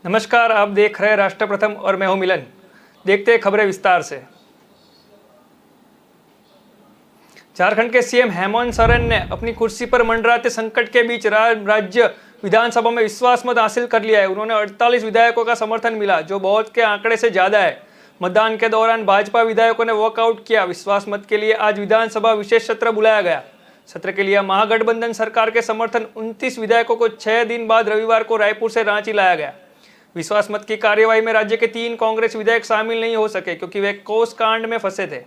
नमस्कार, आप देख रहे हैं राष्ट्र प्रथम और मैं हूं मिलन। देखते हैं खबरें विस्तार से। झारखंड के सीएम हेमंत सोरेन ने अपनी कुर्सी पर मंडराते संकट के बीच राज्य विधानसभा में विश्वास मत हासिल कर लिया है। उन्होंने 48 विधायकों का समर्थन मिला, जो बहुत के आंकड़े से ज्यादा है। मतदान के दौरान भाजपा विधायकों ने वॉकआउट किया। विश्वास मत के लिए आज विधानसभा विशेष सत्र बुलाया गया। सत्र के लिए महागठबंधन सरकार के समर्थन 29 विधायकों को 6 दिन बाद रविवार को रायपुर से रांची लाया गया। विश्वास मत की कार्यवाही में राज्य के 3 कांग्रेस विधायक शामिल नहीं हो सके, क्योंकि वे कोस कांड में फंसे थे।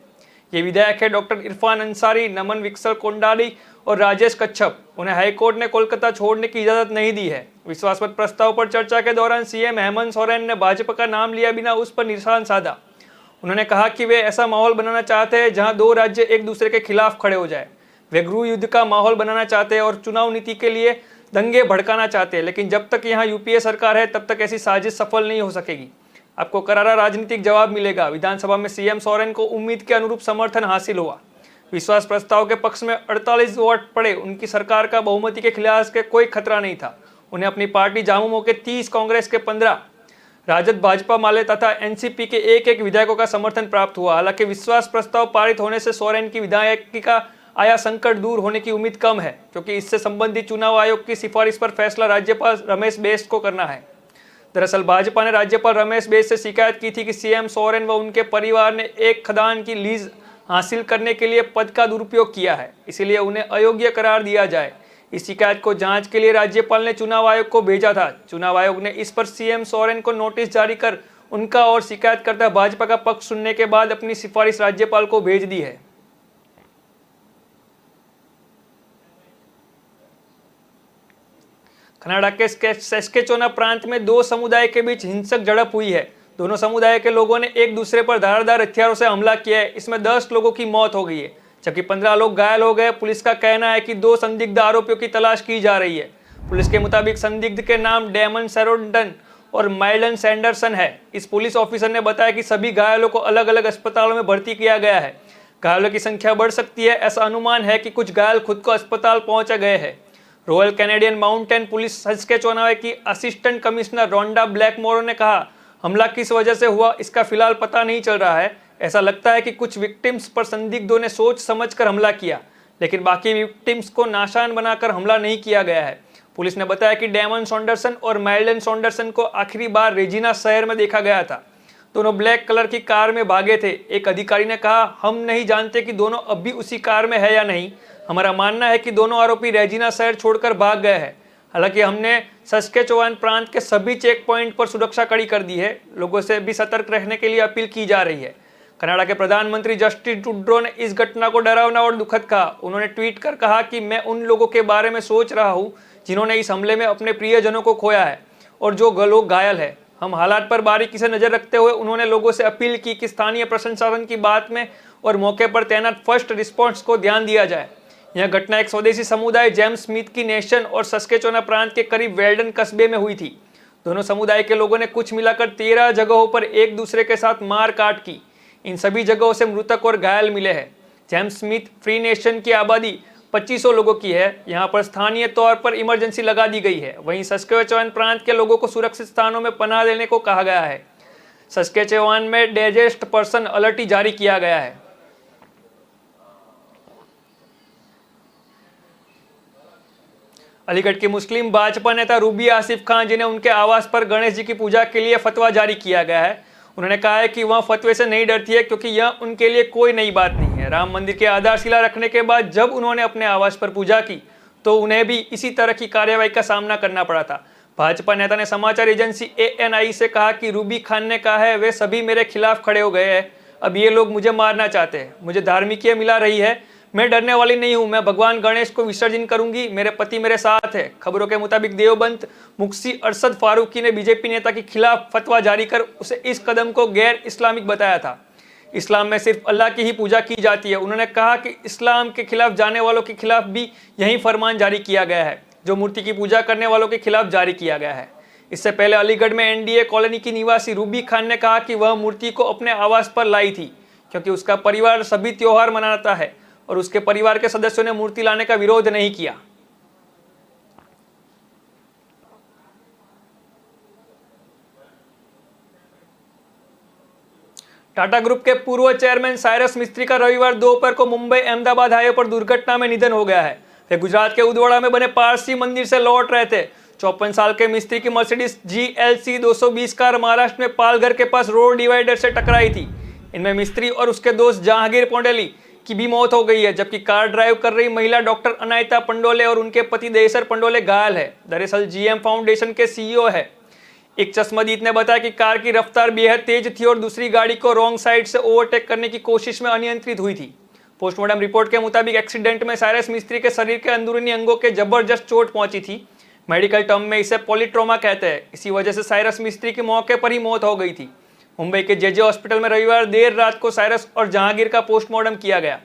ये विधायक है डॉक्टर इरफान अंसारी, नमन विक्सल कोंडाली और राजेश कच्छप। उन्हें हाईकोर्ट ने कोलकाता छोड़ने की इजाजत नहीं दी है। विश्वास मत प्रस्ताव पर चर्चा के दौरान सीएम हेमंत सोरेन ने भाजपा का नाम लिया बिना उस पर निशान साधा। उन्होंने कहा कि वे ऐसा माहौल बनाना चाहते हैं जहां 2 राज्य एक दूसरे के खिलाफ खड़े हो जाए। वे गृह युद्ध का माहौल बनाना चाहते हैं और चुनाव नीति के लिए दंगे भड़काना चाहते हैं, लेकिन जब तक यहाँ यूपीए सरकार है तब तक ऐसी साजिश सफल नहीं हो सकेगी। आपको करारा राजनीतिक जवाब मिलेगा। विधानसभा में सीएम सोरेन को उम्मीद के अनुरूप समर्थन हासिल हुआ। विश्वास प्रस्ताव के पक्ष में 48 वोट पड़े। उनकी सरकार का बहुमति के खिलाफ के कोई खतरा नहीं था। उन्हें अपनी पार्टी झामुमो के 30, कांग्रेस के 15, राजद, भाजपा माले तथा एनसीपी के एक विधायकों का समर्थन प्राप्त हुआ। हालांकि विश्वास प्रस्ताव पारित होने से सोरेन की विधायकी का आया संकट दूर होने की उम्मीद कम है, क्योंकि इससे संबंधित चुनाव आयोग की सिफारिश पर फैसला राज्यपाल रमेश बैस को करना है। दरअसल भाजपा ने राज्यपाल रमेश बैस से शिकायत की थी कि सीएम सोरेन व उनके परिवार ने एक खदान की लीज हासिल करने के लिए पद का दुरुपयोग किया है, इसीलिए उन्हें अयोग्य करार दिया जाए। इस शिकायत को जांच के लिए राज्यपाल ने चुनाव आयोग को भेजा था। चुनाव आयोग ने इस पर सीएम सोरेन को नोटिस जारी कर उनका और शिकायतकर्ता भाजपा का पक्ष सुनने के बाद अपनी सिफारिश राज्यपाल को भेज दी है। कनाडा के सस्केचुवान प्रांत में 2 समुदाय के बीच हिंसक झड़प हुई है। दोनों समुदाय के लोगों ने एक दूसरे पर धारदार हथियारों से हमला किया है। इसमें 10 लोगों की मौत हो गई है, जबकि 15 लोग घायल हो गए। पुलिस का कहना है कि 2 संदिग्ध आरोपियों की तलाश की जा रही है। पुलिस के मुताबिक संदिग्ध के नाम डेमन सेरोडन और माइल्डन सैंडरसन है। इस पुलिस ऑफिसर ने बताया कि सभी घायलों को अलग अलग अस्पतालों में भर्ती किया गया है। घायलों की संख्या बढ़ सकती है। ऐसा अनुमान है कि कुछ घायल खुद को अस्पताल पहुंच गए हैं। रॉयल कैनेडियन माउंटेन पुलिस सस्केचुवान की असिस्टेंट कमिश्नर रोंडा ब्लैकमोर ने कहा, हमला किस वजह से हुआ इसका फिलहाल पता नहीं चल रहा है। ऐसा लगता है कि कुछ विक्टिम्स पर संदिग्धों ने सोच समझकर हमला किया, लेकिन बाकी विक्टिम्स को नाशान बनाकर हमला नहीं किया गया है। पुलिस ने बताया कि डेमन सैंडरसन और माइल्डन सैंडरसन को आखिरी बार रेजिना शहर में देखा गया था। दोनों ब्लैक कलर की कार में भागे थे। एक अधिकारी ने कहा, हम नहीं जानते कि दोनों अब भी उसी कार में है या नहीं। हमारा मानना है कि दोनों आरोपी रेजिना शहर छोड़कर भाग गए हैं। हालांकि हमने सस्केचुवान प्रांत के सभी चेक पॉइंट पर सुरक्षा कड़ी कर दी है। लोगों से भी सतर्क रहने के लिए अपील की जा रही है। कनाडा के प्रधानमंत्री जस्टिन ट्रूडो ने इस घटना को डरावना और दुखद कहा। उन्होंने ट्वीट कर कहा कि मैं उन लोगों के बारे में सोच रहा हूँ जिन्होंने इस हमले में अपने प्रियजनों को खोया है और जो लोग घायल है। हम हालात पर बारीकी से नजर रखते हुए उन्होंने लोगों से अपील की कि स्थानीय प्रशासन की बात में और मौके पर तैनात फर्स्ट रिस्पॉन्स को ध्यान दिया जाए। यह घटना एक स्वदेशी समुदाय जेम्स स्मिथ की नेशन और सस्केचुवान प्रांत के करीब वेल्डन कस्बे में हुई थी। दोनों समुदाय के लोगों ने कुछ मिलाकर 13 जगहों पर एक दूसरे के साथ मारकाट की। इन सभी जगहों से मृतक और घायल मिले हैं। जेम्स स्मिथ फ्री नेशन की आबादी 2500 लोगों की है। यहाँ पर स्थानीय तौर पर इमरजेंसी लगा दी गई है। वहीं सस्केचुवान प्रांत के लोगों को सुरक्षित स्थानों में पनाह लेने को कहा गया है। सस्केचुवान में डेजेस्ट पर्सन अलर्ट जारी किया गया है। अलीगढ़ की मुस्लिम भाजपा नेता रूबी आसिफ खान जी ने उनके आवास पर गणेश जी की पूजा के लिए फतवा जारी किया गया है। उन्होंने कहा है कि वह फतवे से नहीं डरती है, क्योंकि यह उनके लिए कोई नई बात नहीं है। राम मंदिर की आधारशिला रखने के बाद जब उन्होंने अपने आवास पर पूजा की तो उन्हें भी इसी तरह की कार्रवाई का सामना करना पड़ा था। भाजपा नेता ने समाचार एजेंसी ANI से कहा कि रूबी खान ने कहा है, वे सभी मेरे खिलाफ खड़े हो गए हैं। अब ये लोग मुझे मारना चाहते हैं। मुझे धार्मिकता मिला रही है। मैं डरने वाली नहीं हूं। मैं भगवान गणेश को विसर्जन करूंगी। मेरे पति मेरे साथ है। खबरों के मुताबिक देवबंद मुफ्ती अरशद फारूकी ने बीजेपी नेता के खिलाफ फतवा जारी कर उसे इस कदम को गैर इस्लामिक बताया था। इस्लाम में सिर्फ अल्लाह की ही पूजा की जाती है। उन्होंने कहा कि इस्लाम के खिलाफ जाने वालों के खिलाफ भी यही फरमान जारी किया गया है, जो मूर्ति की पूजा करने वालों के खिलाफ जारी किया गया है। इससे पहले अलीगढ़ में NDA कॉलोनी की निवासी रूबी खान ने कहा कि वह मूर्ति को अपने आवास पर लाई थी, क्योंकि उसका परिवार सभी त्योहार मनाता है और उसके परिवार के सदस्यों ने मूर्ति लाने का विरोध नहीं किया। टाटा ग्रुप के पूर्व चेयरमैन साइरस मिस्त्री का रविवार दोपहर को मुंबई अहमदाबाद हाईवे पर दुर्घटना में निधन हो गया है। वे गुजरात के उदवाड़ा में बने पारसी मंदिर से लौट रहे थे। 54 साल के मिस्त्री की मर्सिडीज GLC 220 कार महाराष्ट्र में पालघर के पास रोड डिवाइडर से टकराई थी। इनमें मिस्त्री और उसके दोस्त जहांगीर पोंडेली की भी मौत हो गई है, जबकि कार ड्राइव कर रही महिला डॉक्टर अनायता पंडोले और उनके पति देसर पंडोले घायल है। दरअसल GM फाउंडेशन के CEO है। एक चश्मदीद ने बताया कि कार की रफ्तार बेहद तेज थी और दूसरी गाड़ी को रॉन्ग साइड से ओवरटेक करने की कोशिश में अनियंत्रित हुई थी। पोस्टमार्टम रिपोर्ट के मुताबिक एक्सीडेंट में साइरस मिस्त्री के शरीर के अंदरूनी अंगों के जबरदस्त चोट पहुंची थी। मेडिकल टर्म में इसे पॉलीट्रोमा कहते हैं। इसी वजह से साइरस मिस्त्री की मौके पर ही मौत हो गई थी। मुंबई के JJ हॉस्पिटल में रविवार देर रात को साइरस और जहांगीर का पोस्टमार्टम किया गया।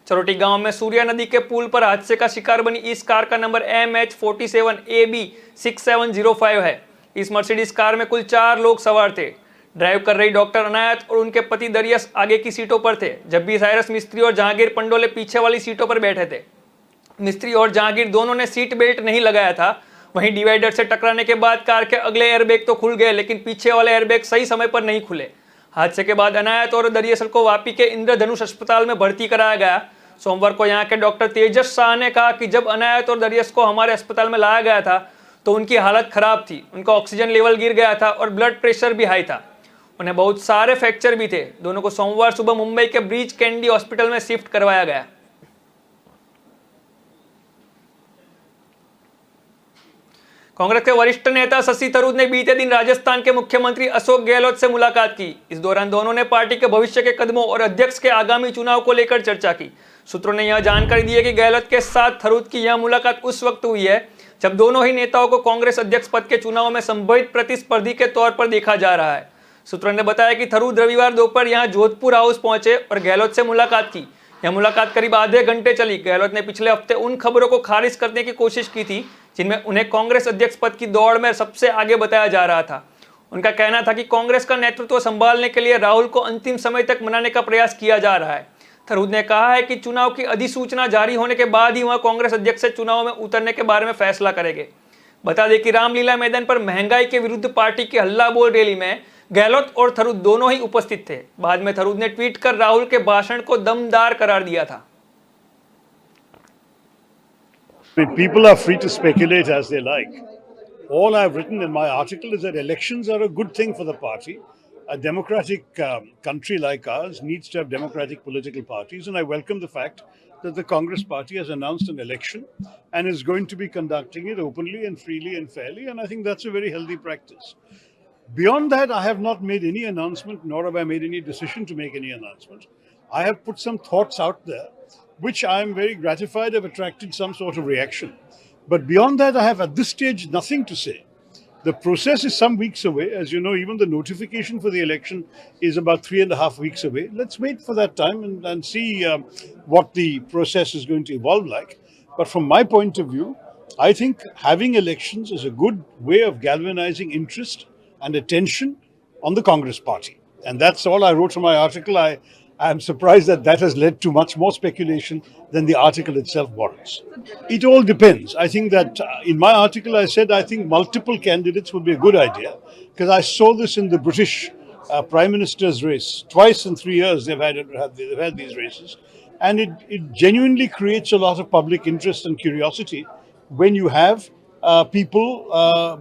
चरोटी गांव में सूर्या नदी के पुल पर हादसे का शिकार बनी इस कार का नंबर MH47AB6705 है। इस मर्सिडीज कार में कुल 4 लोग सवार थे। ड्राइव कर रही डॉक्टर अनायत और उनके पति दरियस आगे की सीटों पर थे, जब भी साइरस मिस्त्री और जहांगीर पंडोले पीछे वाली सीटों पर बैठे थे। मिस्त्री और जहांगीर दोनों ने सीट बेल्ट नहीं लगाया था। वहीं डिवाइडर से टकराने के बाद कार के अगले एयरबैग तो खुल गए, लेकिन पीछे वाले एयरबैग सही समय पर नहीं खुले। हादसे के बाद अनायत और दरियसल को वापी के इंद्रधनुष अस्पताल में भर्ती कराया गया। सोमवार को यहाँ के डॉक्टर तेजस शाह ने कहा कि जब अनायत और दरियस को हमारे अस्पताल में लाया गया था तो उनकी हालत खराब थी। उनका ऑक्सीजन लेवल गिर गया था और ब्लड प्रेशर भी हाई था। उन्हें बहुत सारे फ्रैक्चर भी थे। दोनों को सोमवार सुबह मुंबई के ब्रीच कैंडी हॉस्पिटल में शिफ्ट करवाया गया। कांग्रेस के वरिष्ठ नेता शशि थरूर ने बीते दिन राजस्थान के मुख्यमंत्री अशोक गहलोत से मुलाकात की। इस दौरान दोनों ने पार्टी के भविष्य के कदमों और अध्यक्ष के आगामी चुनाव को लेकर चर्चा की। सूत्रों ने यह जानकारी दी है कि गहलोत के साथ थरूर की यह मुलाकात उस वक्त हुई है जब दोनों ही नेताओं को कांग्रेस अध्यक्ष पद के चुनाव में संभावित प्रतिस्पर्धी के तौर पर देखा जा रहा है। सूत्रों ने बताया कि थरूर रविवार दोपहर यहां जोधपुर हाउस पहुंचे और गहलोत से मुलाकात की। यह मुलाकात करीब आधे घंटे चली। गहलोत ने पिछले हफ्ते उन खबरों को खारिज करने की कोशिश की थी जिनमें उन्हें कांग्रेस अध्यक्ष पद की दौड़ में सबसे आगे बताया जा रहा था। उनका कहना था कि कांग्रेस का नेतृत्व संभालने के लिए राहुल को अंतिम समय तक मनाने का प्रयास किया जा रहा है। थरूर ने कहा है कि चुनाव की अधिसूचना जारी होने के बाद ही वह कांग्रेस अध्यक्ष से चुनाव में उतरने के बारे में फैसला करेंगे। बता दें कि रामलीला मैदान पर महंगाई के विरुद्ध पार्टी की हल्ला बोल रैली में गहलोत और थरूर दोनों ही उपस्थित थे। बाद में थरूर ने ट्वीट कर राहुल के भाषण को दमदार करार दिया था। People are free to speculate as they like. All I've written in my article is that elections are a good thing for the party. A democratic country like ours needs to have democratic political parties, and I welcome the fact that the Congress party has announced an election and is going to be conducting it openly and freely and fairly, and I think that's a very healthy practice. Beyond that, I have not made any announcement, nor have I made any decision to make any announcement. I have put some thoughts out there, which I am very gratified have attracted some sort of reaction. But beyond that, I have at this stage nothing to say. The process is some weeks away. As you know, even the notification for the election is about 3.5 weeks away. Let's wait for that time and see what the process is going to evolve like. But from my point of view, I think having elections is a good way of galvanizing interest and attention on the Congress party. And that's all I wrote in my article. I am surprised that that has led to much more speculation than the article itself warrants. It all depends. I think that in my article I said I think multiple candidates would be a good idea, because I saw this in the British Prime Minister's race. Twice in 3 years they've had these races. And it genuinely creates a lot of public interest and curiosity when you have people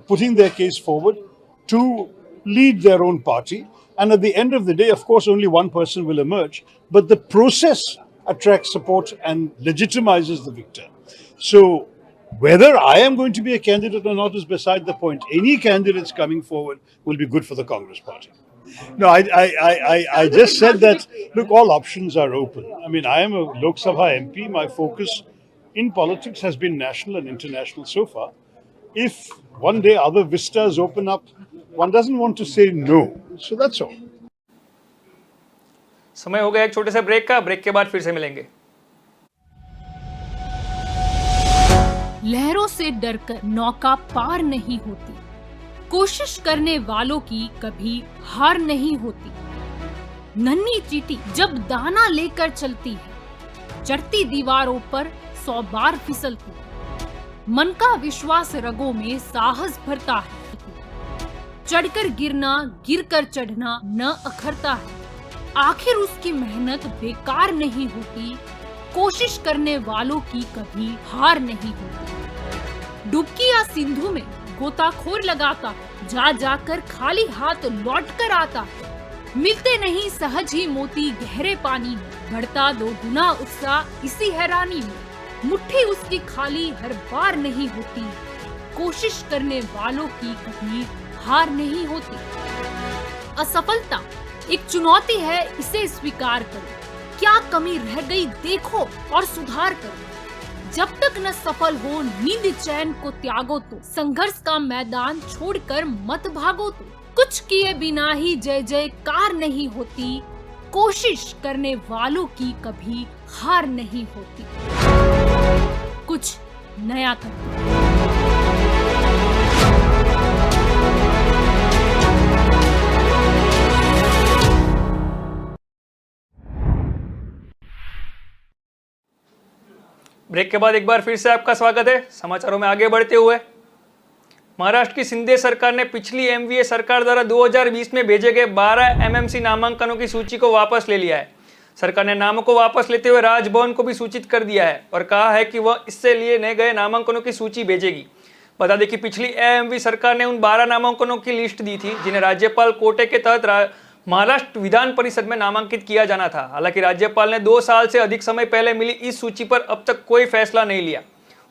putting their case forward to lead their own party. And at the end of the day, of course, only one person will emerge. But the process attracts support and legitimizes the victor. So whether I am going to be a candidate or not is beside the point. Any candidates coming forward will be good for the Congress party. No, I just said that, look, all options are open. I mean, I am a Lok Sabha MP. My focus in politics has been national and international so far. If one day other vistas open up, one doesn't want to say no. So that's all. समय हो गया एक छोटे से break का। Break के बाद फिर से मिलेंगे। लहरों से डरकर नौका पार नहीं होती, कोशिश करने वालों की कभी हार नहीं होती। नन्ही चींटी जब दाना लेकर चलती है, चढ़ती दीवारों पर 100 बार फिसलती है। मन का विश्वास रगों में साहस भरता है। चढ़कर गिरना, गिरकर चढ़ना न अखरता है। आखिर उसकी मेहनत बेकार नहीं होती, कोशिश करने वालों की कभी हार नहीं होती। डुबकी या सिंधु में गोताखोर लगाता, जा जाकर खाली हाथ लौट कर आता। मिलते नहीं सहज ही मोती गहरे पानी में, बढ़ता दो गुना उत्साह इसी हैरानी में। मुट्ठी उसकी खाली हर बार नहीं होती, कोशिश करने वालों की कभी हार नहीं होती। असफलता एक चुनौती है, इसे स्वीकार करो। क्या कमी रह गई देखो और सुधार करो। जब तक न सफल हो नींद चैन को त्यागो तो, संघर्ष का मैदान छोड़कर मत भागो तो। कुछ किए बिना ही जय जयकार नहीं होती, कोशिश करने वालों की कभी हार नहीं होती। कुछ नया करो। ब्रेक के बाद एक बार फिर से आपका स्वागत है। समाचारों में आगे बढ़ते हुए, महाराष्ट्र की शिंदे सरकार ने पिछली एमवीए सरकार द्वारा 2020 में भेजे गए 12 एमएमसी नामांकनों की सूची को वापस ले लिया है। सरकार ने नामों को वापस लेते हुए राजभवन को भी सूचित कर दिया है और कहा है कि वह इससे लिए गए नामांकनों की सूची भेजेगी। बता दें कि पिछली एएमवी सरकार ने उन 12 नामांकनों की लिस्ट दी थी जिन्हें राज्यपाल कोटे के तहत महाराष्ट्र विधान परिषद में नामांकित किया जाना था। हालांकि राज्यपाल ने 2 साल से अधिक समय पहले मिली इस सूची पर अब तक कोई फैसला नहीं लिया।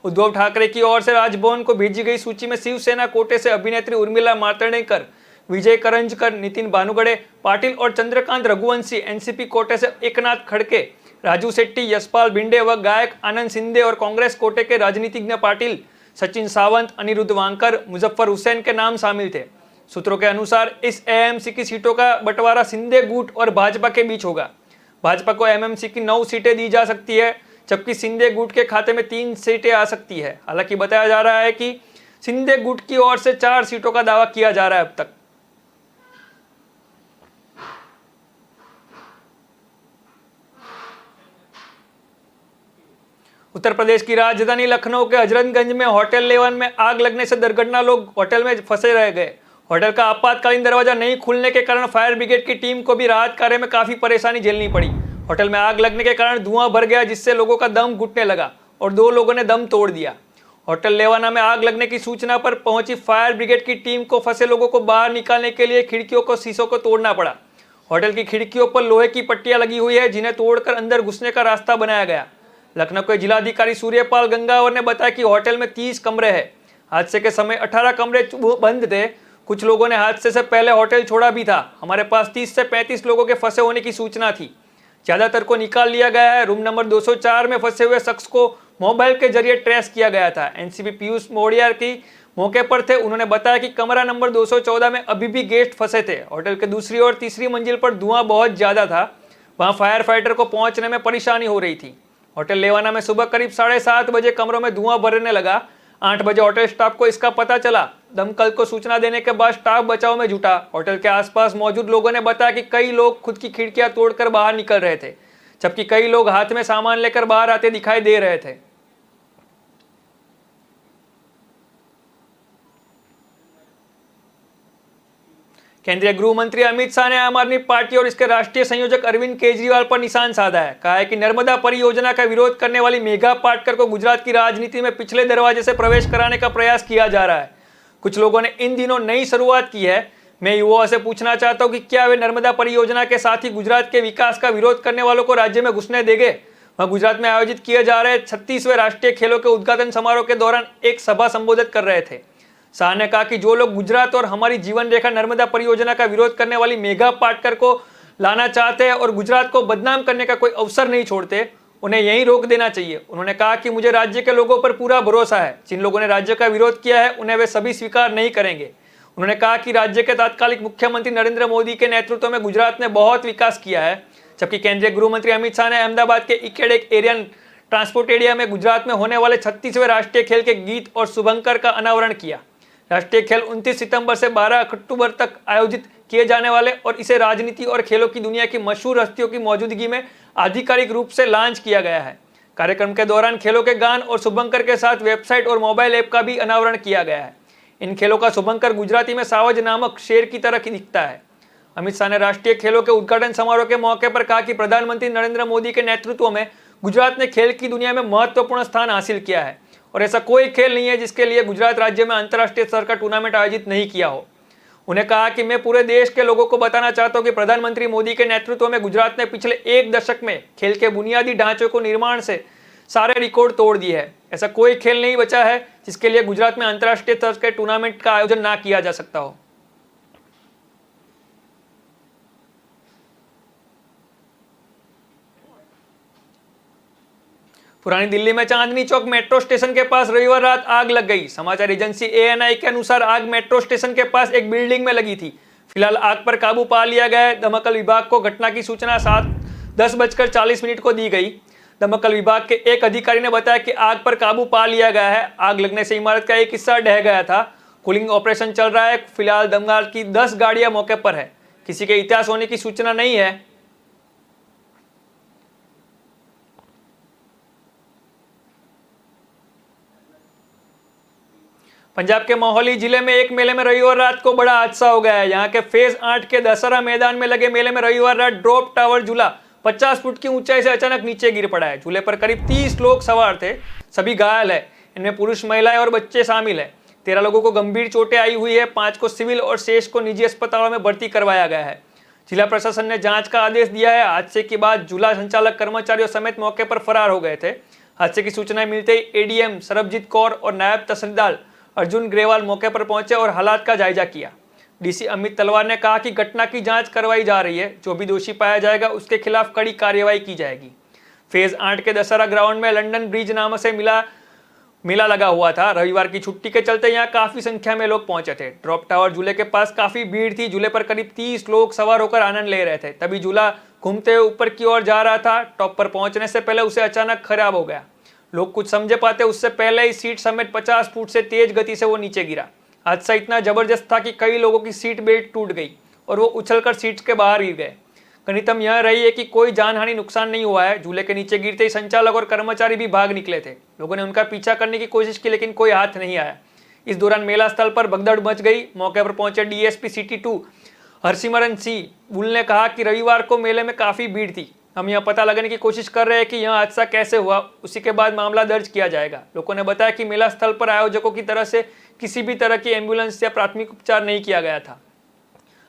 उद्धव ठाकरे की ओर से राजभवन को भेजी गई सूची में शिवसेना कोटे से अभिनेत्री उर्मिला मातोंडकर, विजय करंजकर, नितिन भानुगडे पाटिल और चंद्रकांत रघुवंशी, एनसीपी कोटे से एकनाथ खड़के, राजू शेट्टी, यशपाल भिंडे व गायक आनंद शिंदे और कांग्रेस कोटे के राजनीतिज्ञ पाटिल, सचिन सावंत, अनिरुद्ध वांकर, मुजफ्फर हुसैन के नाम शामिल थे। सूत्रों के अनुसार इस एएमसी की सीटों का बंटवारा शिंदे गुट और भाजपा के बीच होगा। भाजपा को एमएमसी की 9 सीटें दी जा सकती है, जबकि शिंदे गुट के खाते में 3 सीटें आ सकती है। हालांकि बताया जा रहा है कि शिंदे गुट की ओर से 4 सीटों का दावा किया जा रहा है अब तक। उत्तर प्रदेश की राजधानी लखनऊ के हजरतगंज में होटल लेवन में आग लगने से दरगना लोग होटल में फंसे रह गए। होटल का आपातकालीन दरवाजा नहीं खुलने के कारण फायर ब्रिगेड की टीम को भी राहत कार्य में काफी परेशानी झेलनी पड़ी। होटल में आग लगने के कारण धुआं भर गया, जिससे लोगों का दम घुटने लगा और 2 लोगों ने दम तोड़ दिया। होटल लेवाना में आग लगने की सूचना पर पहुंची फायर ब्रिगेड की टीम को फंसे लोगों को बाहर निकालने के लिए खिड़कियों को शीशों को तोड़ना पड़ा। होटल की खिड़कियों पर लोहे की पट्टियां लगी हुई है, जिन्हें तोड़कर अंदर घुसने का रास्ता बनाया गया। लखनऊ के जिलाधिकारी सूर्यपाल गंगावर ने बताया कि होटल में 30 कमरे हैं। हादसे के समय 18 कमरे बंद थे। कुछ लोगों ने हादसे से पहले होटल छोड़ा भी था। हमारे पास 30 से 35 लोगों के फंसे होने की सूचना थी। ज्यादातर को निकाल लिया गया है। रूम नंबर 204 में फंसे हुए शख्स को मोबाइल के जरिए ट्रेस किया गया था। एनसीपी पीयूष मोडिया की मौके पर थे। उन्होंने बताया कि कमरा नंबर 214 में अभी भी गेस्ट फंसे थे। होटल के दूसरी और तीसरी मंजिल पर धुआं बहुत ज्यादा था, वहां फायर फाइटर को पहुंचने में परेशानी हो रही थी। होटल लेवाना में सुबह करीब 7:30 बजे कमरों में धुआं भरने लगा। 8 बजे होटल स्टाफ को इसका पता चला। दमकल को सूचना देने के बाद स्टाफ बचाव में जुटा। होटल के आसपास मौजूद लोगों ने बताया कि कई लोग खुद की खिड़कियां तोड़कर बाहर निकल रहे थे, जबकि कई लोग हाथ में सामान लेकर बाहर आते दिखाई दे रहे थे। केंद्रीय गृह मंत्री अमित शाह ने आम आदमी पार्टी और इसके राष्ट्रीय संयोजक अरविंद केजरीवाल पर निशान साधा है। कहा है कि नर्मदा परियोजना का विरोध करने वाली मेघा पाटकर को गुजरात की राजनीति में पिछले दरवाजे से प्रवेश कराने का प्रयास किया जा रहा है। कुछ लोगों ने इन दिनों नई शुरुआत की है। मैं युवाओं से पूछना चाहता हूं कि क्या वे नर्मदा परियोजना के साथ ही गुजरात के विकास का विरोध करने वालों को राज्य में घुसने देंगे। वह गुजरात में आयोजित किए जा रहे 36वें राष्ट्रीय खेलों के उद्घाटन समारोह के दौरान एक सभा संबोधित कर रहे थे। शाह ने कहा कि जो लोग गुजरात और हमारी जीवन रेखा नर्मदा परियोजना का विरोध करने वाली मेघा पाटकर को लाना चाहते हैं और गुजरात को बदनाम करने का कोई अवसर नहीं छोड़ते, उन्हें यहीं रोक देना चाहिए। उन्होंने कहा कि मुझे राज्य के लोगों पर पूरा भरोसा है। जिन लोगों ने राज्य का विरोध किया है उन्हें वे सभी स्वीकार नहीं करेंगे। उन्होंने कहा कि राज्य के तत्कालीन मुख्यमंत्री नरेंद्र मोदी के नेतृत्व में गुजरात ने बहुत विकास किया है। जबकि केंद्रीय गृह मंत्री अमित शाह ने अहमदाबाद के इकेडेक एरियन ट्रांसपोर्ट एरिया में गुजरात में होने वाले 36वें राष्ट्रीय खेल के गीत और शुभंकर का अनावरण किया। राष्ट्रीय खेल 29 सितंबर से 12 अक्टूबर तक आयोजित किए जाने वाले और इसे राजनीति और खेलों की दुनिया की मशहूर हस्तियों की मौजूदगी में आधिकारिक रूप से लॉन्च किया गया है। कार्यक्रम के दौरान खेलों के गान और शुभंकर के साथ वेबसाइट और मोबाइल ऐप का भी अनावरण किया गया है। इन खेलों का शुभंकर गुजराती में सावज नामक शेर की तरह दिखता है। अमित शाह ने राष्ट्रीय खेलों के उद्घाटन समारोह के मौके पर कहा कि प्रधानमंत्री नरेंद्र मोदी के नेतृत्व में गुजरात ने खेल की दुनिया में महत्वपूर्ण स्थान हासिल किया है और ऐसा कोई खेल नहीं है जिसके लिए गुजरात राज्य में अंतर्राष्ट्रीय स्तर का टूर्नामेंट आयोजित नहीं किया हो। उन्हें कहा कि मैं पूरे देश के लोगों को बताना चाहता हूं कि प्रधानमंत्री मोदी के नेतृत्व में गुजरात ने पिछले एक दशक में खेल के बुनियादी ढांचे को निर्माण से सारे रिकॉर्ड तोड़ दिए हैं। ऐसा कोई खेल नहीं बचा है जिसके लिए गुजरात में अंतर्राष्ट्रीय स्तर के टूर्नामेंट का आयोजन ना किया जा सकता हो। पुरानी दिल्ली में चांदनी चौक मेट्रो स्टेशन के पास रविवार रात आग लग गई। समाचार एजेंसी ANI के अनुसार आग मेट्रो स्टेशन के पास एक बिल्डिंग में लगी थी। फिलहाल आग पर काबू पा लिया गया है। दमकल विभाग को घटना की सूचना 10:40 को दी गई। दमकल विभाग के एक अधिकारी ने बताया कि आग पर काबू पा लिया गया है। आग लगने से इमारत का एक हिस्सा ढह गया था। कूलिंग ऑपरेशन चल रहा है। फिलहाल दमकल की 10 गाड़ियां मौके पर है। किसी के इतिहास होने की सूचना नहीं है। पंजाब के मोहाली जिले में एक मेले में रविवार रात को बड़ा हादसा हो गया है। यहाँ के फेज 8 के दशहरा मैदान में लगे मेले में रविवार रात ड्रॉप टावर झूला 50 फुट की ऊंचाई से अचानक नीचे गिर पड़ा है। झूले पर करीब 30 लोग सवार थे। सभी घायल है। इनमें पुरुष, महिलाएं और बच्चे शामिल है। 13 लोगों को गंभीर चोटें आई हुई है। 5 को सिविल और शेष को निजी अस्पतालों में भर्ती करवाया गया है। जिला प्रशासन ने जांच का आदेश दिया है। हादसे के बाद झूला संचालक कर्मचारियों समेत मौके पर फरार हो गए थे। हादसे की सूचना मिलते ही ADM सरबजीत कौर और नायब तहसीलदार अर्जुन ग्रेवाल मौके पर पहुंचे और हालात का जायजा किया। DC अमित तलवार ने कहा कि घटना की जांच करवाई जा रही है। जो भी दोषी पाया जाएगा उसके खिलाफ कड़ी कार्रवाई की जाएगी। फेज 8 के दशहरा ग्राउंड में लंदन ब्रिज नाम से मेला लगा हुआ था। रविवार की छुट्टी के चलते यहाँ काफी संख्या में लोग पहुंचे थे। ड्रॉप टावर झूले के पास काफी भीड़ थी। झूले पर करीब 30 लोग सवार होकर आनंद ले रहे थे। तभी झूला घूमते हुए ऊपर की ओर जा रहा था। टॉप पर पहुंचने से पहले उसे अचानक खराब हो गया। लोग कुछ समझे पाते उससे पहले ही सीट समेत 50 फुट से तेज गति से वो नीचे गिरा। हादसा इतना जबरदस्त था कि कई लोगों की सीट बेल्ट टूट गई और वो उछलकर सीट के बाहर गिर गए। गणितम यह रही है कि कोई जानहानि नुकसान नहीं हुआ है। झूले के नीचे गिरते ही संचालक और कर्मचारी भी भाग निकले थे। लोगों ने उनका पीछा करने की कोशिश की लेकिन कोई हाथ नहीं आया। इस दौरान मेला स्थल पर भगदड़ मच गई। मौके पर पहुंचे DSP City 2 Harsimran Singh bull ने कहा कि रविवार को मेले में काफी भीड़ थी। हम यह पता लगाने की कोशिश कर रहे हैं कि यह हादसा कैसे हुआ। उसी के बाद मामला दर्ज किया जाएगा। लोगों ने बताया कि मेला स्थल पर आयोजकों की तरफ से किसी भी तरह की एम्बुलेंस या प्राथमिक उपचार नहीं किया गया था।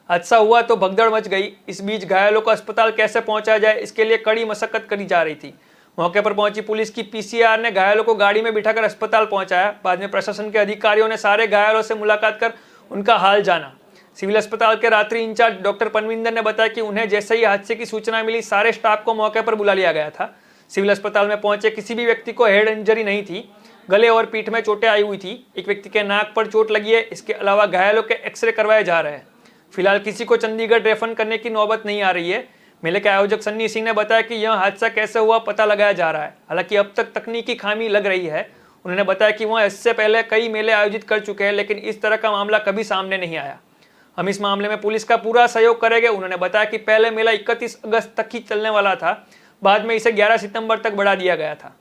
हादसा हुआ तो भगदड़ मच गई। इस बीच घायलों को अस्पताल कैसे पहुंचाया जाए इसके लिए कड़ी मशक्कत करी जा रही थी। मौके पर पहुंची पुलिस की PCR ने घायलों को गाड़ी में बिठाकर अस्पताल पहुंचाया। बाद में प्रशासन के अधिकारियों ने सारे घायलों से मुलाकात कर उनका हाल जाना। सिविल अस्पताल के रात्रि इंचार्ज डॉक्टर पनविंदर ने बताया कि उन्हें जैसे ही हादसे की सूचना मिली सारे स्टाफ को मौके पर बुला लिया गया था। सिविल अस्पताल में पहुंचे किसी भी व्यक्ति को हेड इंजरी नहीं थी। गले और पीठ में चोटें आई हुई थी। एक व्यक्ति के नाक पर चोट लगी है। इसके अलावा घायलों के एक्सरे करवाए जा रहे हैं। फिलहाल किसी को चंडीगढ़ रेफर करने की नौबत नहीं आ रही है। मेले के आयोजक सन्नी सिंह ने बताया कि यह हादसा कैसे हुआ पता लगाया जा रहा है। हालांकि अब तक तकनीकी खामी लग रही है। उन्होंने बताया कि वह इससे पहले कई मेले आयोजित कर चुके हैं लेकिन इस तरह का मामला कभी सामने नहीं आया। हम इस मामले में पुलिस का पूरा सहयोग करेंगे। उन्होंने बताया कि पहले मेला 31 अगस्त तक ही चलने वाला था। बाद में इसे 11 सितंबर तक बढ़ा दिया गया था।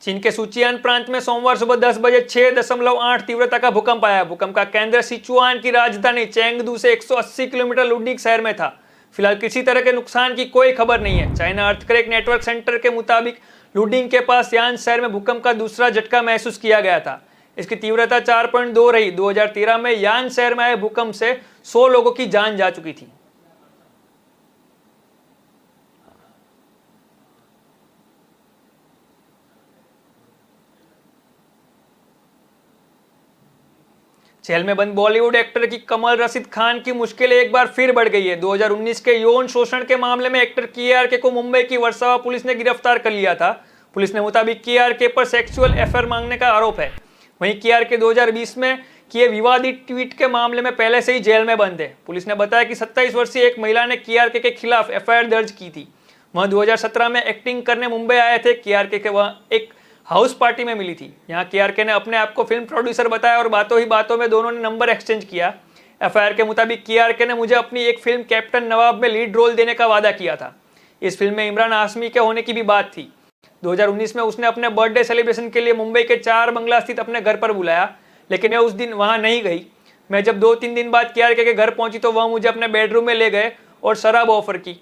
चीन के सुचियान प्रांत में सोमवार सुबह 10 बजे 6.8 तीव्रता का भूकंप आया। भूकंप का केंद्र सिचुआन की राजधानी चेंगडू से 180 किलोमीटर लुडनिक शहर में था। फिलहाल किसी तरह के नुकसान की कोई खबर नहीं है। चाइना अर्थक्वेक नेटवर्क सेंटर के मुताबिक लुडिंग के पास यान शहर में भूकंप का दूसरा झटका महसूस किया गया था। इसकी तीव्रता 4.2 रही। 2013 में यान शहर में आए भूकंप से 100 लोगों की जान जा चुकी थी। जेल में बंद बॉलीवुड एक्टर की कमल रशीद खान की मुश्किलें एक बार फिर बढ़ गई है। 2019 के यौन शोषण के मामले में एक्टर KRK को मुंबई की वर्सोवा पुलिस ने गिरफ्तार कर लिया था। पुलिस ने मुताबिक KRK पर सेक्सुअल अफेयर मांगने का आरोप है। वहीं KRK 2020 में किए विवादित ट्वीट के मामले में पहले से ही जेल में बंद है। पुलिस ने बताया कि 27 वर्षीय एक महिला ने KRK के खिलाफ FIR दर्ज की थी। वह 2017 में एक्टिंग करने मुंबई आए थे। KRK के वह एक हाउस पार्टी में मिली थी। यहाँ KRK ने अपने आप को फिल्म प्रोड्यूसर बताया और बातों ही बातों में दोनों ने नंबर एक्सचेंज किया। FIR के मुताबिक KRK ने मुझे अपनी एक फिल्म कैप्टन नवाब में लीड रोल देने का वादा किया था। इस फिल्म में इमरान हाशमी के होने की भी बात थी। 2019 में उसने अपने बर्थडे सेलिब्रेशन के लिए मुंबई के 4 बंगला स्थित अपने घर पर बुलाया, लेकिन मैं उस दिन वहां नहीं गई। मैं जब 2-3 दिन बाद KRK के घर पहुंची तो वह मुझे अपने बेडरूम में ले गए और शराब ऑफर की।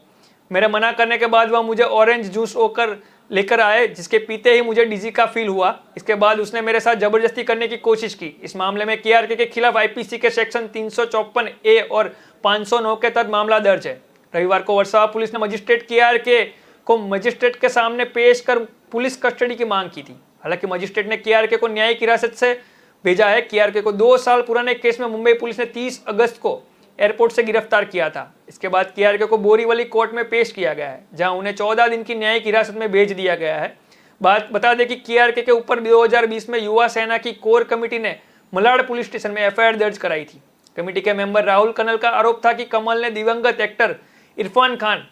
मेरे मना करने के बाद वह मुझे ऑरेंज जूस होकर लेकर आए, जिसके पीते ही मुझे डिजी का फील हुआ। इसके बाद उसने मेरे साथ जबरदस्ती करने की कोशिश की। इस मामले में KRK के खिलाफ IPC के सेक्शन 354A और 509 के तहत मामला दर्ज है। रविवार को वर्सोवा पुलिस ने मजिस्ट्रेट KRK को मजिस्ट्रेट के सामने पेश कर पुलिस कस्टडी की मांग की थी। हालांकि मजिस्ट्रेट ने KRK को न्यायिक हिरासत से भेजा है। KRK को 2 साल पुराने केस में मुंबई पुलिस ने 30 अगस्त को एयरपोर्ट से गिरफ्तार किया था। इसके बाद KRK को बोरीवली कोर्ट में पेश किया गया है, जहां उन्हें 14 दिन की न्यायिक हिरासत में भेज दिया गया है। बात बता दें कि KRK के ऊपर 2020 में युवा सेना की कोर कमेटी ने मलाड पुलिस स्टेशन में FIR दर्ज कराई थी। कमेटी के मेंबर राहुल कनल का आरोप था कि कमल ने दिवंगत एक्टर इरफान खान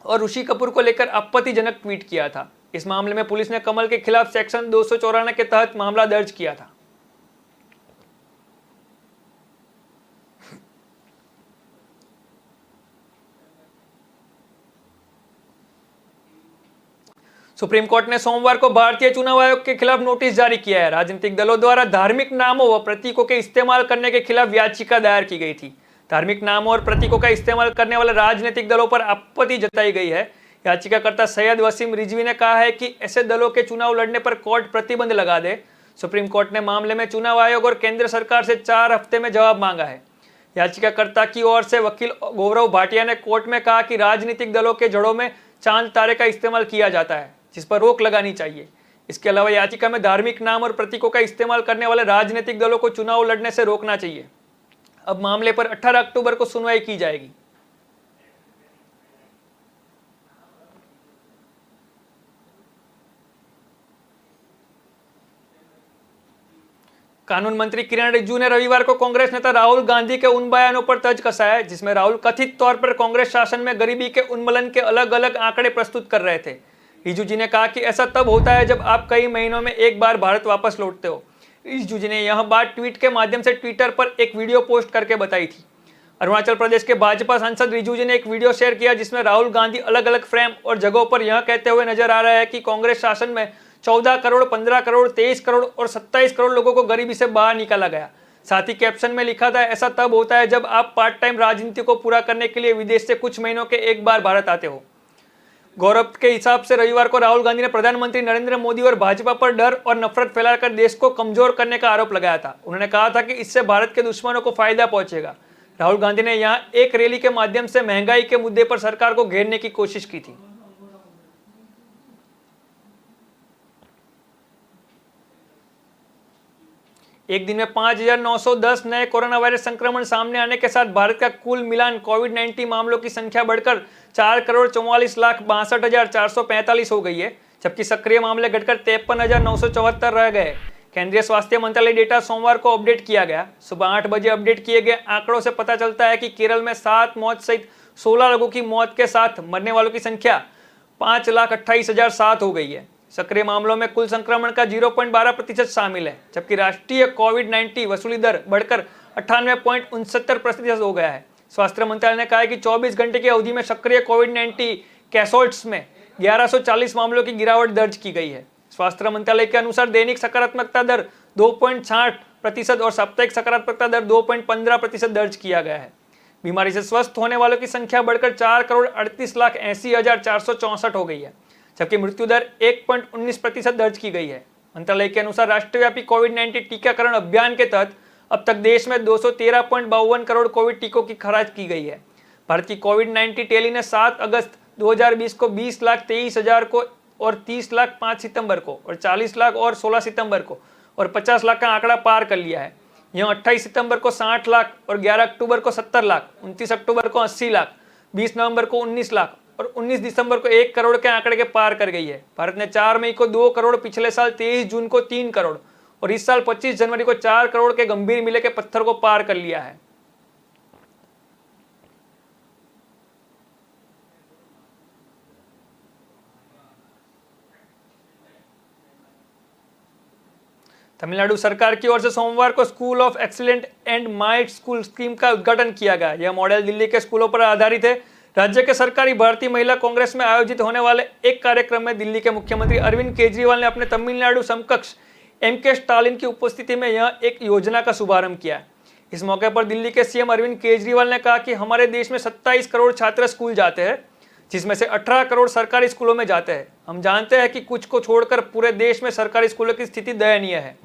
और ऋषि कपूर को लेकर आपत्तिजनक ट्वीट किया था। इस मामले में पुलिस ने कमल के खिलाफ सेक्शन 294 के तहत मामला दर्ज किया था। सुप्रीम कोर्ट ने सोमवार को भारतीय चुनाव आयोग के खिलाफ नोटिस जारी किया है। राजनीतिक दलों द्वारा धार्मिक नामों व प्रतीकों के इस्तेमाल करने के खिलाफ याचिका दायर की गई थी। धार्मिक नामों और प्रतीकों का इस्तेमाल करने वाले राजनीतिक दलों पर आपत्ति जताई गई है। याचिकाकर्ता सैयद वसीम रिजवी ने कहा है कि ऐसे दलों के चुनाव लड़ने पर कोर्ट प्रतिबंध लगा दे। सुप्रीम कोर्ट ने मामले में चुनाव आयोग और केंद्र सरकार से 4 हफ्ते में जवाब मांगा है। याचिकाकर्ता की ओर से वकील गौरव भाटिया ने कोर्ट में कहा कि राजनीतिक दलों के जड़ों में चांद तारे का इस्तेमाल किया जाता है, जिस पर रोक लगानी चाहिए। इसके अलावा याचिका में धार्मिक नाम और प्रतीकों का इस्तेमाल करने वाले राजनीतिक दलों को चुनाव लड़ने से रोकना चाहिए। अब मामले पर 18 अक्टूबर को सुनवाई की जाएगी। कानून मंत्री किरण रिजिजू ने रविवार को कांग्रेस नेता राहुल गांधी के उन बयानों पर तंज कसा है जिसमें राहुल कथित तौर पर कांग्रेस शासन में गरीबी के उन्मूलन के अलग अलग आंकड़े प्रस्तुत कर रहे थे। रिजिजू जी ने कहा कि ऐसा तब होता है जब आप कई महीनों में एक बार भारत वापस लौटते हो। रिजिजू जी ने यह बात ट्वीट के माध्यम से ट्विटर पर एक वीडियो पोस्ट करके बताई थी। अरुणाचल प्रदेश के भाजपा सांसद रिजिजू जी ने एक वीडियो शेयर किया जिसमें राहुल गांधी अलग अलग फ्रेम और जगहों पर यह कहते हुए नजर आ रहा है कि कांग्रेस शासन में 14 करोड़, 15 करोड़, 23 करोड़ और 27 करोड़ लोगों को गरीबी से बाहर निकाला गया। साथ ही कैप्शन में लिखा था, ऐसा तब होता है जब आप पार्ट टाइम राजनीति को पूरा करने के लिए विदेश से कुछ महीनों के एक बार भारत आते हो। गौरव के हिसाब से रविवार को राहुल गांधी ने प्रधानमंत्री नरेंद्र मोदी और भाजपा पर डर और नफरत फैलाकर देश को कमजोर करने का आरोप लगाया था। उन्होंने कहा था कि इससे भारत के दुश्मनों को फायदा पहुंचेगा। राहुल गांधी ने यहां एक रैली के माध्यम से महंगाई के मुद्दे पर सरकार को घेरने की कोशिश की थी। एक दिन में 5,910 नए कोरोना वायरस संक्रमण सामने आने के साथ भारत का कुल मिलान कोविड-19 मामलों की संख्या बढ़कर 4,44,62,445 हो गई है, जबकि सक्रिय मामले घटकर 53,974 रह गए। केंद्रीय स्वास्थ्य मंत्रालय डेटा सोमवार को अपडेट किया गया। सुबह 8 बजे अपडेट किए गए आंकड़ों से पता चलता है कि केरल में 7 मौत सहित 16 लोगों की मौत के साथ मरने वालों की संख्या 5,28,007 हो गई है। सक्रिय मामलों में कुल संक्रमण का 0.12% शामिल है, जबकि राष्ट्रीय कोविड-19 वसूली दर बढ़कर 98.69% हो गया है। स्वास्थ्य मंत्रालय ने कहा है कि 24 घंटे की अवधि में सक्रिय कोविड-19 केसेस में 1140 मामलों की गिरावट दर्ज की गई है। स्वास्थ्य मंत्रालय के अनुसार दैनिक सकारात्मकता दर 2.60% और साप्ताहिक सकारात्मकता दर 2.15% दर्ज किया गया है। बीमारी से स्वस्थ होने वालों की संख्या बढ़कर 4,38,80,464 हो गई है, जबकि मृत्यु दर 1.19% दर्ज की गई है। मंत्रालय के अनुसार राष्ट्रव्यापी कोविड-19 टीकाकरण अभियान के तहत अब तक देश में 213.52 करोड़ कोविड टीकों की खराज की गई है। भारत की कोविड-19 टेली ने 7 अगस्त 2020 को 20,23,000 को और 30 लाख 5 सितंबर को और 40 लाख और 16 सितंबर को और 50 लाख का आंकड़ा पार कर लिया है। यह 28 सितंबर को 60 लाख और 11 अक्टूबर को 70 लाख, 29 अक्टूबर को 80 लाख, 20 नवंबर को 19 लाख और 19 दिसंबर को 1 करोड़ के आंकड़े के पार कर गई है। भारत ने 4 मई को 2 करोड़, पिछले साल 23 जून को 3 करोड़ और इस साल 25 जनवरी को 4 करोड़ के गंभीर मिले के पत्थर को पार कर लिया है। तमिलनाडु सरकार की ओर से सोमवार को school of excellent and might school scheme का उद्घाटन किया गया। यह मॉडल दिल्ली के स्कूलों पर आधारित है। राज्य के सरकारी भारतीय महिला कांग्रेस में आयोजित होने वाले एक कार्यक्रम में दिल्ली के मुख्यमंत्री अरविंद केजरीवाल ने अपने तमिलनाडु समकक्ष एम.के. स्टालिन की उपस्थिति में यह एक योजना का शुभारंभ किया। इस मौके पर दिल्ली के सीएम अरविंद केजरीवाल ने कहा कि हमारे देश में 27 करोड़ छात्र स्कूल जाते हैं, जिसमें से 18 करोड़ सरकारी स्कूलों में जाते हैं। हम जानते हैं कि कुछ को छोड़कर पूरे देश में सरकारी स्कूलों की स्थिति दयनीय है।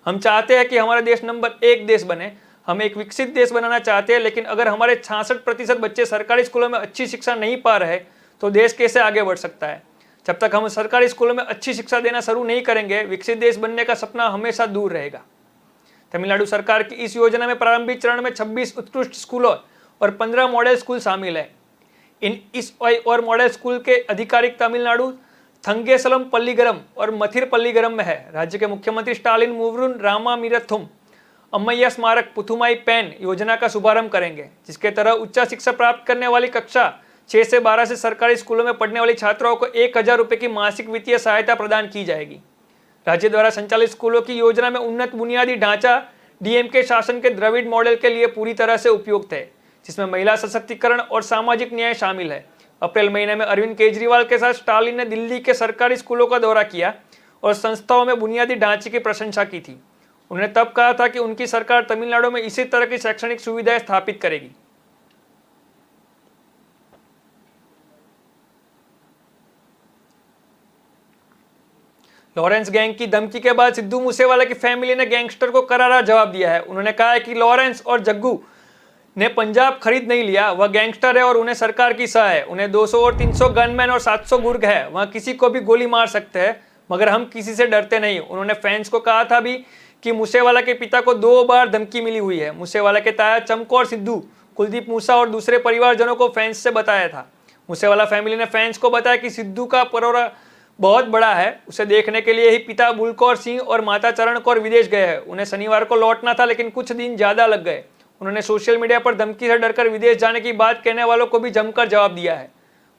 हम चाहते हैं कि हमारा देश नंबर 1 देश बने। हम एक विकसित देश बनाना चाहते हैं, लेकिन अगर हमारे 66% बच्चे सरकारी स्कूलों में अच्छी शिक्षा नहीं पा रहे तो देश कैसे आगे बढ़ सकता है। जब तक हम सरकारी स्कूलों में अच्छी शिक्षा देना शुरू नहीं करेंगे, विकसित देश बनने का सपना हमेशा दूर रहेगा। तमिलनाडु सरकार की इस योजना में प्रारंभिक चरण में 26 उत्कृष्ट स्कूलों और 15 मॉडल स्कूल शामिल है। इस और मॉडल स्कूल के आधिकारिक तमिलनाडु थंगेसलम पल्लीगरम और मथिर पल्लीगरम में है। राज्य के मुख्यमंत्री स्टालिन मुवरुन रामामीरथुम अम्मैया स्मारक पुथुमाई पैन योजना का शुभारंभ करेंगे, जिसके तहत उच्च शिक्षा प्राप्त करने वाली कक्षा 6 से 12 से सरकारी स्कूलों में पढ़ने वाली छात्राओं को 1000 रुपये की मासिक वित्तीय सहायता प्रदान की जाएगी। राज्य द्वारा संचालित स्कूलों की योजना में उन्नत बुनियादी ढांचा डीएमके शासन के द्रविड़ मॉडल के लिए पूरी तरह से उपयुक्त है, जिसमें महिला सशक्तिकरण और सामाजिक न्याय शामिल है। अप्रैल महीने में अरविंद केजरीवाल के साथ स्टालिन ने दिल्ली के सरकारी स्कूलों का दौरा किया और संस्थाओं में बुनियादी ढांचे की प्रशंसा की थी। उन्होंने तब कहा था कि उनकी सरकार तमिलनाडु में इसी तरह की शैक्षणिक सुविधाएं स्थापित करेगी। लॉरेंस गैंग की धमकी के बाद सिद्धू मूसेवाला की फैमिली ने गैंगस्टर को करारा जवाब दिया है। उन्होंने कहा है कि लॉरेंस और जग्गू ने पंजाब खरीद नहीं लिया, वह गैंगस्टर है और उन्हें सरकार की सह है। उन्हें 200 और 300 गनमैन और 700 गुर्ग है, वह किसी को भी गोली मार सकते हैं, मगर हम किसी से डरते नहीं। उन्होंने फैंस को कहा था भी कि मूसेवाला के पिता को 2 बार धमकी मिली हुई है। मूसेवाला के ताया चमकौर सिद्धू, कुलदीप मूसा और दूसरे परिवारजनों को फैंस से बताया था। मूसेवाला फैमिली ने फैंस को बताया कि सिद्धू का परोरा बहुत बड़ा है, उसे देखने के लिए ही पिता बुलकौर सिंह और माता चरण कौर विदेश गए हैं। उन्हें शनिवार को लौटना था, लेकिन कुछ दिन ज्यादा लग गए। उन्होंने सोशल मीडिया पर धमकी से डरकर विदेश जाने की बात कहने वालों को भी जमकर जवाब दिया है।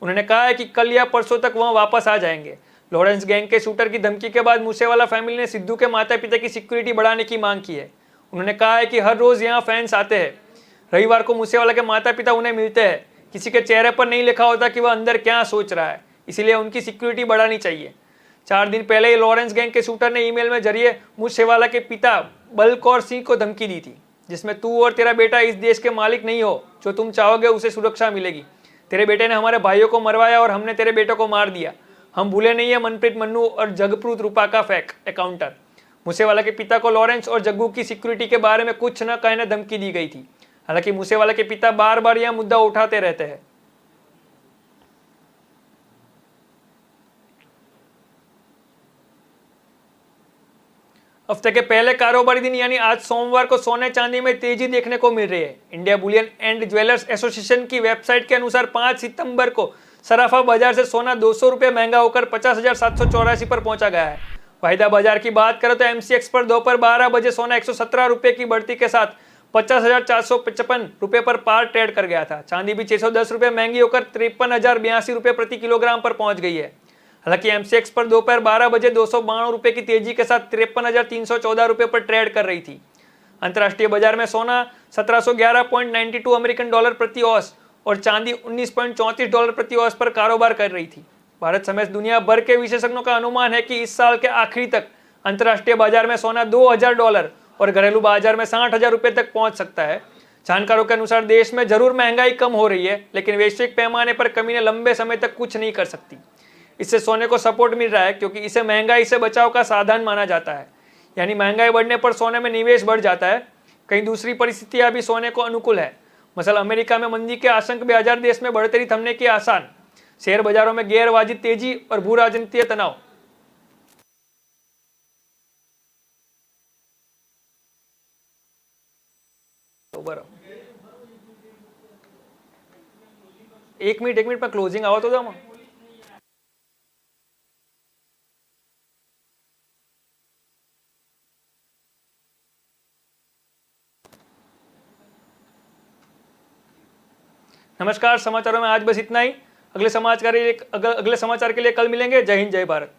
उन्होंने कहा है कि कल या परसों तक वह वापस आ जाएंगे। लॉरेंस गैंग के शूटर की धमकी के बाद मूसेवाला फैमिली ने सिद्धू के माता पिता की सिक्योरिटी बढ़ाने की मांग की है। उन्होंने कहा है कि हर रोज यहाँ फैंस आते हैं। रविवार को मूसेवाला के माता पिता उन्हें मिलते हैं। किसी के चेहरे पर नहीं लिखा होता कि वह अंदर क्या सोच रहा है, इसीलिए उनकी सिक्योरिटी बढ़ानी चाहिए। 4 दिन पहले ही लॉरेंस गैंग के शूटर ने ईमेल में जरिए मूसेवाला के पिता बलकौर सिंह को धमकी दी थी, जिसमें तू और तेरा बेटा इस देश के मालिक नहीं हो, जो तुम चाहोगे उसे सुरक्षा मिलेगी। तेरे बेटे ने हमारे भाइयों को मरवाया और हमने तेरे बेटों को मार दिया। हम भूले नहीं है मनप्रीत मन्नू और जगप्रूत रूपा का फेक एकाउंटर। मूसेवाला के पिता को लॉरेंस और जग्गू की सिक्योरिटी के बारे में कुछ न कहने धमकी दी गई थी। हालांकि मूसेवाला के पिता बार बार यह मुद्दा उठाते रहते हैं। हफ्ते के पहले कारोबारी दिन यानी आज सोमवार को सोने चांदी में तेजी देखने को मिल रही है। India Boolean and jewellers association की वेबसाइट के अनुसार 5 सितंबर को सराफा बाजार से सोना 200 रुपये महंगा होकर 50,784 पर पहुंचा गया है। वाहिदा बाजार की बात करें तो एमसीएक्स पर दोपहर 12 बजे सोना 117 रुपये की बढ़ती के साथ 50,455 रुपये पर पार ट्रेड कर गया था। चांदी भी 610 रुपये महंगी होकर 53,082 रुपये प्रति किलोग्राम पर पहुंच गई है। हालांकि एमसीएक्स पर दोपहर 12 बजे 292 रुपये की तेजी के साथ 53,314 रुपये पर ट्रेड कर रही थी। अंतर्राष्ट्रीय बाजार में सोना 1711.92 अमेरिकन डॉलर प्रति औंस और चांदी 19.34 डॉलर प्रति औंस पर कारोबार कर रही थी। भारत समेत दुनिया भर के विशेषज्ञों का अनुमान है कि इस साल के आखिरी तक अंतर्राष्ट्रीय बाजार में सोना $2,000 और घरेलू बाजार में 60,000 रुपये तक पहुंच सकता है। जानकारों के अनुसार देश में जरूर महंगाई कम हो रही है, लेकिन वैश्विक पैमाने पर कमी ने लंबे समय तक कुछ नहीं कर सकती। इससे सोने को सपोर्ट मिल रहा है, क्योंकि इसे महंगाई से बचाव का साधन माना जाता है। यानी महंगाई बढ़ने पर सोने में निवेश बढ़ जाता है। कई दूसरी परिस्थितियां भी सोने को अनुकूल है। मसलन अमेरिका में मंदी के आशंक में हजार देश में बढ़ोतरी थमने की आसान, शेयर बाजारों में गैर वाजिब तेजी और भू राजनीतिक तनाव। एक मिनट में क्लोजिंग आवा तो जाओ। नमस्कार, समाचारों में आज बस इतना ही। अगले समाचार के लिए कल मिलेंगे। जय हिंद, जय भारत।